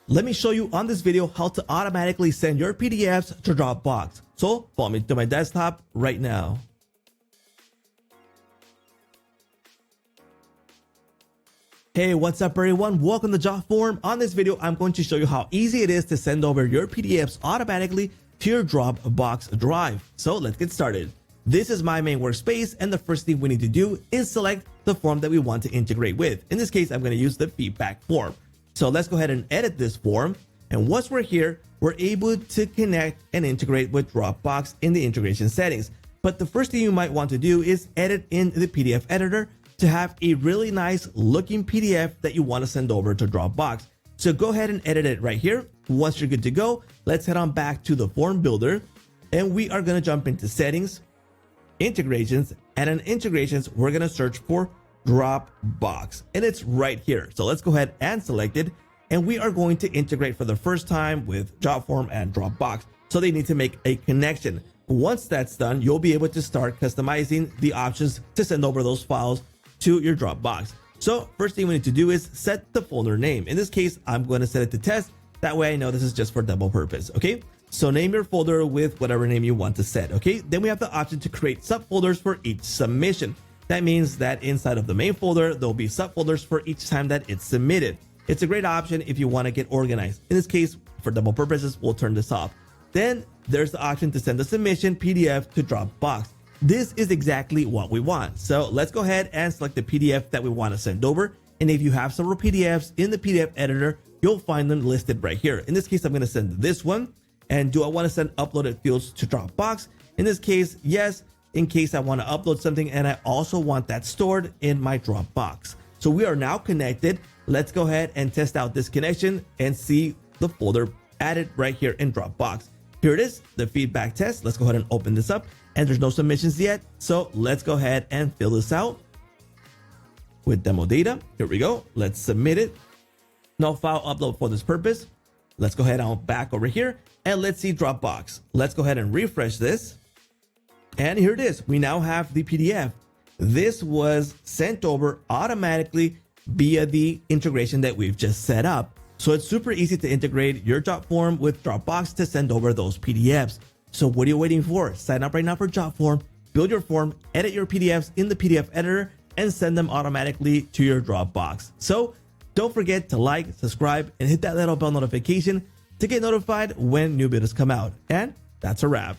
Let me show you on this video how to automatically send your PDFs to Dropbox. So follow me to my desktop right now. Hey, what's up everyone? Welcome to Jotform. On this video, I'm going to show you how easy it is to send over your PDFs automatically to your Dropbox drive. So let's get started. This is my main workspace, and the first thing we need to do is select the form that we want to integrate with. In this case, I'm going to use the feedback form. So let's go ahead and edit this form. And once we're here, we're able to connect and integrate with Dropbox in the integration settings. But the first thing you might want to do is edit in the PDF editor to have a really nice looking PDF that you want to send over to Dropbox. So go ahead and edit it right here. Once you're good to go, let's head on back to the form builder, and we are going to jump into settings, integrations, and in integrations, we're going to search for Dropbox, and it's right here. So let's go ahead and select it, and we are going to integrate for the first time with Jotform and Dropbox. So they need to make a connection. Once that's done, you'll be able to start customizing the options to send over those files to your Dropbox. So first thing we need to do is set the folder name. In this case, I'm going to set it to test. That way I know this is just for demo purpose. Okay. So name your folder with whatever name you want to set. Okay. Then we have the option to create subfolders for each submission. That means that inside of the main folder, there'll be subfolders for each time that it's submitted. It's a great option if you want to get organized. In this case, for demo purposes, we'll turn this off. Then there's the option to send the submission PDF to Dropbox. This is exactly what we want. So let's go ahead and select the PDF that we want to send over. And if you have several PDFs in the PDF editor, you'll find them listed right here. In this case, I'm going to send this one. And do I want to send uploaded fields to Dropbox? In this case, yes, in case I want to upload something and I also want that stored in my Dropbox. So we are now connected. Let's go ahead and test out this connection and see the folder added right here in Dropbox. Here it is, the feedback test. Let's go ahead and open this up, and there's no submissions yet. So let's go ahead and fill this out with demo data. Here we go. Let's submit it. No file upload for this purpose. Let's go ahead and back over here and let's see Dropbox. Let's go ahead and refresh this. And here it is. We now have the PDF. This was sent over automatically via the integration that we've just set up. So it's super easy to integrate your Jotform with Dropbox to send over those PDFs. So what are you waiting for? Sign up right now for Jotform, build your form, edit your PDFs in the PDF editor, and send them automatically to your Dropbox. So don't forget to like, subscribe, and hit that little bell notification to get notified when new videos come out. And that's a wrap.